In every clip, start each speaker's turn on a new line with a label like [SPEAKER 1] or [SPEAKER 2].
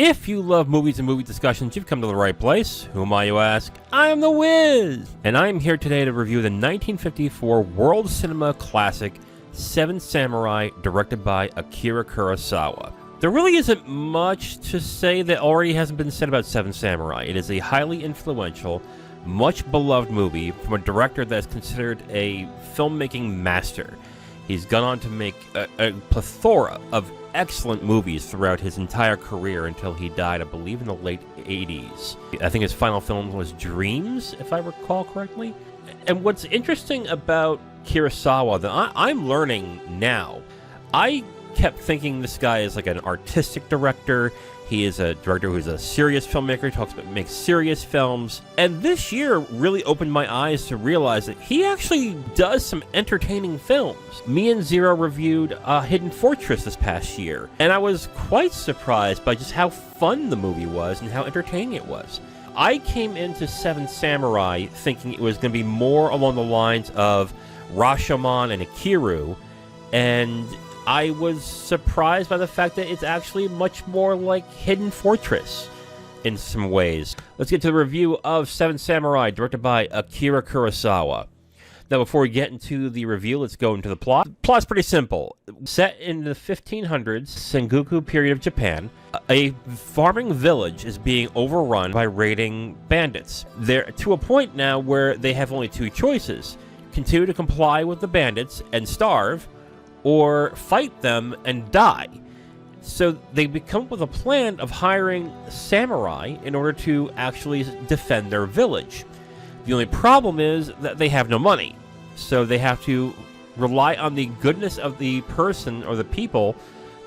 [SPEAKER 1] If you love movies and movie discussions, you've come to the right place. Who am I, you ask? I am The Wiz! And I am here today to review the 1954 world cinema classic, Seven Samurai, directed by Akira Kurosawa. There really isn't much to say that already hasn't been said about Seven Samurai. It is a highly influential, much beloved movie from a director that is considered a filmmaking master. He's gone on to make a plethora of excellent movies throughout his entire career until he died, I believe, in the late 80s. I think his final film was Dreams, if I recall correctly. And what's interesting about Kurosawa that I'm learning now, I kept thinking this guy is like an artistic director. He is a director who's a serious filmmaker, makes serious films. And this year really opened my eyes to realize that he actually does some entertaining films. Me and Zero reviewed Hidden Fortress this past year, and I was quite surprised by just how fun the movie was and how entertaining it was. I came into Seven Samurai thinking it was going to be more along the lines of Rashomon and Akira, and I was surprised by the fact that it's actually much more like Hidden Fortress in some ways. Let's get to the review of Seven Samurai, directed by Akira Kurosawa. Now, before we get into the review, let's go into the plot. The plot's pretty simple. Set in the 1500s, Sengoku period of Japan, a farming village is being overrun by raiding bandits. They're to a point now where they have only two choices: continue to comply with the bandits and starve, or fight them and die. So they come up with a plan of hiring samurai in order to actually defend their village. The only problem is that they have no money, so they have to rely on the goodness of the person or the people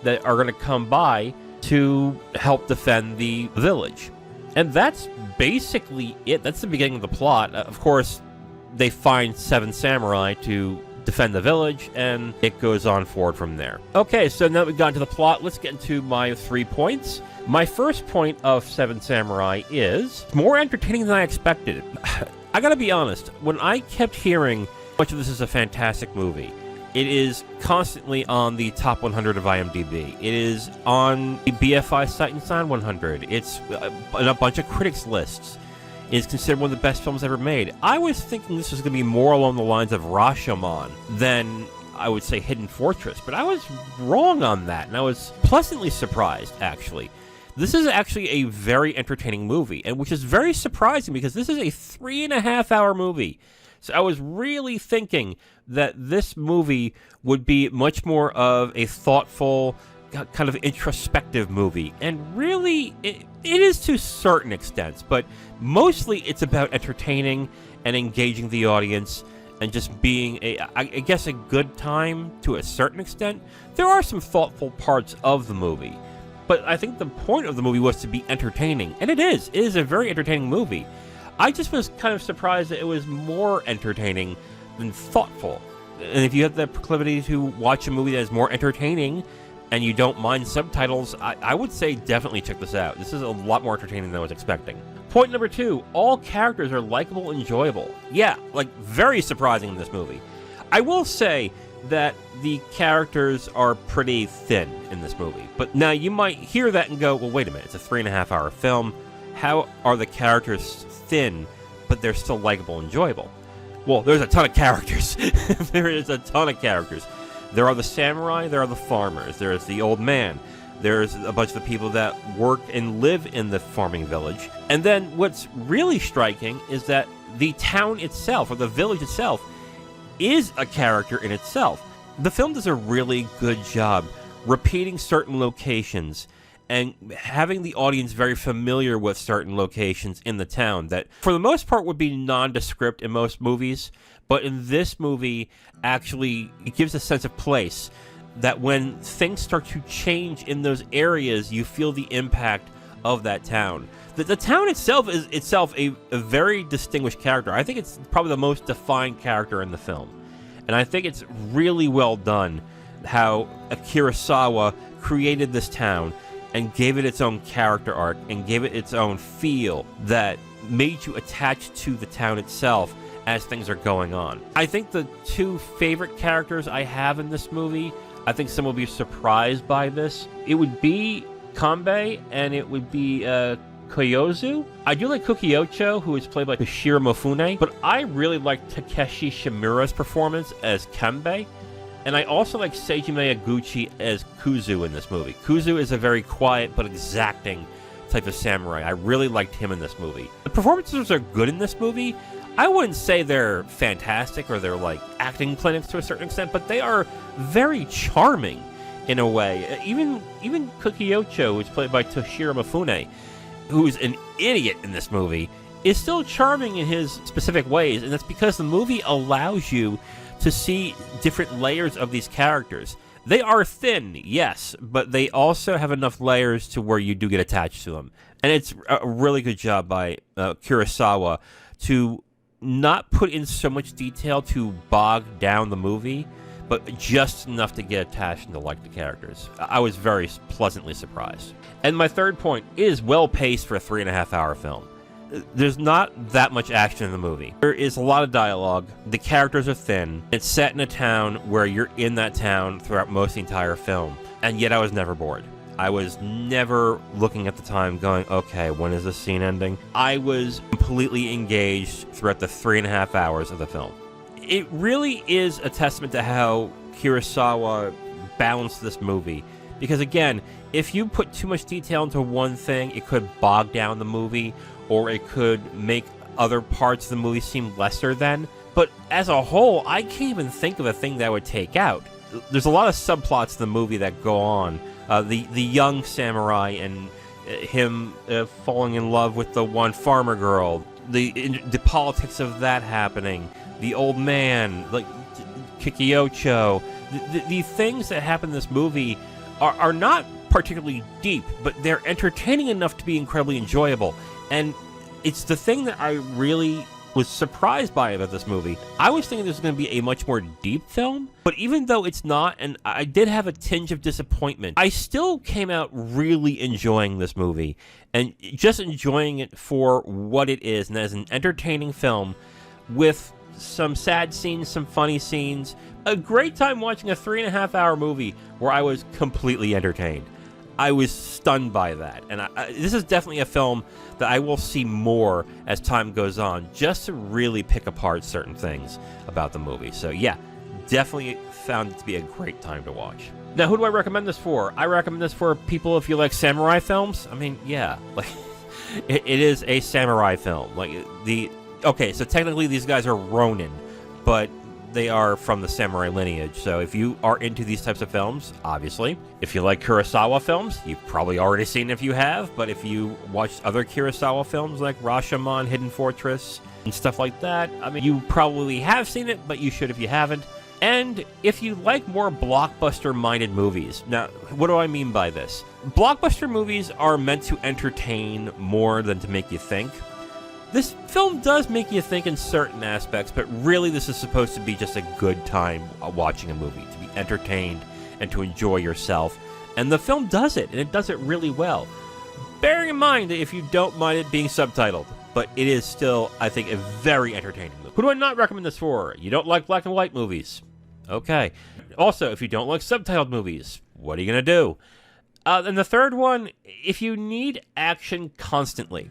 [SPEAKER 1] that are going to come by to help defend the village. And that's basically it. That's the beginning of the plot. Of course, they find seven samurai to defend the village, and it goes on forward from there. Okay, so now that we've gotten to the plot, let's get into my 3 points. My first point of Seven Samurai is more entertaining than I expected. I gotta be honest, when I kept hearing how much of this is a fantastic movie, it is constantly on the top 100 of IMDb. It is on the BFI Sight and Sound 100. It's in a bunch of critics' lists. Is considered one of the best films ever made. I was thinking this was going to be more along the lines of Rashomon than, I would say, Hidden Fortress, but I was wrong on that, and I was pleasantly surprised, actually. This is actually a very entertaining movie, and which is very surprising because this is a 3.5-hour movie. So I was really thinking that this movie would be much more of a thoughtful, kind of introspective movie, and really it is to certain extents, but mostly it's about entertaining and engaging the audience and just being I guess a good time to a certain extent. There are some thoughtful parts of the movie, but I think the point of the movie was to be entertaining, and it is a very entertaining movie. I just was kind of surprised that it was more entertaining than thoughtful. And if you have the proclivity to watch a movie that is more entertaining and you don't mind subtitles, I would say definitely check this out. This is a lot more entertaining than I was expecting. Point number 2, all characters are likable and enjoyable. Yeah, like, very surprising in this movie. I will say that the characters are pretty thin in this movie. But now you might hear that and go, well, wait a minute, it's a 3.5-hour film. How are the characters thin, but they're still likable and enjoyable? Well, there's a ton of characters. There is a ton of characters. There are the samurai, there are the farmers, there's the old man, there's a bunch of the people that work and live in the farming village. And then what's really striking is that the town itself, or the village itself, is a character in itself. The film does a really good job repeating certain locations and having the audience very familiar with certain locations in the town that, for the most part, would be nondescript in most movies. But in this movie, actually, it gives a sense of place that when things start to change in those areas, you feel the impact of that town. The town itself is a very distinguished character. I think it's probably the most defined character in the film. And I think it's really well done how Kurosawa created this town and gave it its own character arc and gave it its own feel that made you attached to the town itself as things are going on. I think the 2 favorite characters I have in this movie, I think some will be surprised by this. It would be Kanbei, and it would be Koyozu. I do like Kukiocho, who is played by Toshiro Mifune, but I really like Takeshi Shimura's performance as Kanbei, and I also like Seijime Eguchi as Kuzu in this movie. Kuzu is a very quiet but exacting type of samurai. I really liked him in this movie. The performances are good in this movie. I wouldn't say they're fantastic or they're like acting clinics to a certain extent, but they are very charming in a way. Even Kukiocho, who's played by Toshiro Mifune, who's an idiot in this movie, is still charming in his specific ways, and that's because the movie allows you to see different layers of these characters. They are thin, yes, but they also have enough layers to where you do get attached to them. And it's a really good job by Kurosawa to not put in so much detail to bog down the movie, but just enough to get attached and to like the characters. I was very pleasantly surprised. And my third point is well-paced for a 3.5-hour film. There's not that much action in the movie. There is a lot of dialogue. The characters are thin. It's set in a town where you're in that town throughout most of the entire film. And yet I was never bored. I was never looking at the time going, okay, when is this scene ending? I was completely engaged throughout the 3.5 hours of the film. It really is a testament to how Kurosawa balanced this movie. Because again, if you put too much detail into one thing, it could bog down the movie, or it could make other parts of the movie seem lesser than. But as a whole, I can't even think of a thing that I would take out. There's a lot of subplots in the movie that go on. The young samurai and him falling in love with the one farmer girl, the politics of that happening, the old man, like Kikiocho. The things that happen in this movie are not particularly deep, but they're entertaining enough to be incredibly enjoyable. And it's the thing that I really was surprised by about this movie. I was thinking this was going to be a much more deep film, but even though it's not, and I did have a tinge of disappointment, I still came out really enjoying this movie, and just enjoying it for what it is, and as an entertaining film with some sad scenes, some funny scenes, a great time watching a 3.5-hour movie where I was completely entertained. I was stunned by that, and this is definitely a film that I will see more as time goes on, just to really pick apart certain things about the movie. So yeah, definitely found it to be a great time to watch. Now, who do I recommend this for? I recommend this for people if you like samurai films. I mean, yeah, like it is a samurai film. Okay, so technically these guys are Ronin, but they are from the samurai lineage. So if you are into these types of films, obviously. If you like Kurosawa films, you've probably already seen it if you have, but if you watched other Kurosawa films like Rashomon, Hidden Fortress, and stuff like that, I mean, you probably have seen it, but you should if you haven't. And if you like more blockbuster-minded movies. Now, what do I mean by this? Blockbuster movies are meant to entertain more than to make you think. This film does make you think in certain aspects, but really this is supposed to be just a good time watching a movie, to be entertained and to enjoy yourself. And the film does it, and it does it really well. Bearing in mind that if you don't mind it being subtitled, but it is still, I think, a very entertaining movie. Who do I not recommend this for? You don't like black and white movies. Okay. Also, if you don't like subtitled movies, what are you going to do? And the third one, if you need action constantly.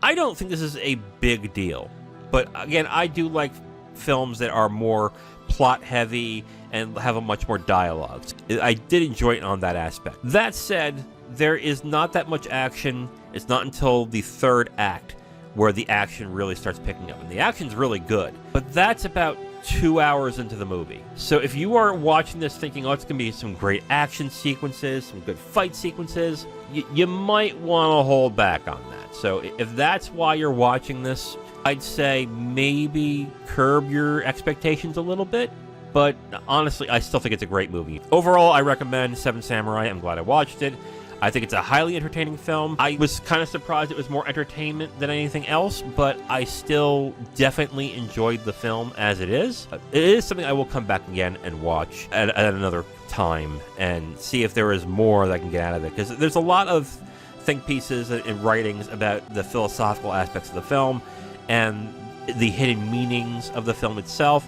[SPEAKER 1] I don't think this is a big deal, but again, I do like films that are more plot-heavy and have a much more dialogue. I did enjoy it on that aspect. That said, there is not that much action. It's not until the third act where the action really starts picking up, and the action's really good, but that's about 2 hours into the movie. So if you are watching this thinking, oh, it's going to be some great action sequences, some good fight sequences, you might want to hold back on that. So if that's why you're watching this, I'd say maybe curb your expectations a little bit. But honestly, I still think it's a great movie. Overall, I recommend Seven Samurai. I'm glad I watched it. I think it's a highly entertaining film. I was kind of surprised it was more entertainment than anything else, but I still definitely enjoyed the film as it is. It is something I will come back again and watch at another time and see if there is more that I can get out of it. Because there's a lot of think pieces and writings about the philosophical aspects of the film and the hidden meanings of the film itself,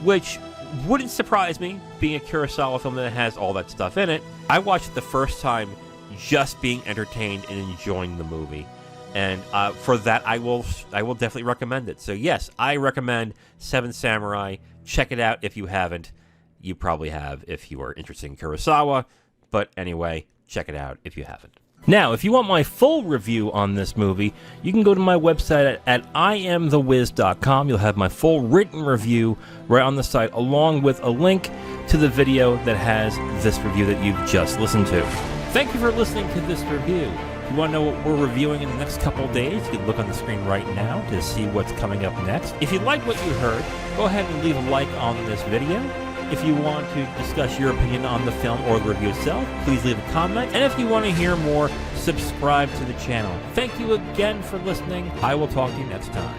[SPEAKER 1] which wouldn't surprise me, being a Kurosawa film that has all that stuff in it. I watched it the first time just being entertained and enjoying the movie. And for that, I will definitely recommend it. So yes, I recommend Seven Samurai. Check it out if you haven't. You probably have if you are interested in Kurosawa. But anyway, check it out if you haven't. Now, if you want my full review on this movie, you can go to my website at IamTheWiz.com. You'll have my full written review right on the site, along with a link to the video that has this review that you've just listened to. Thank you for listening to this review. If you want to know what we're reviewing in the next couple of days, you can look on the screen right now to see what's coming up next. If you like what you heard, go ahead and leave a like on this video. If you want to discuss your opinion on the film or the review itself, please leave a comment. And if you want to hear more, subscribe to the channel. Thank you again for listening. I will talk to you next time.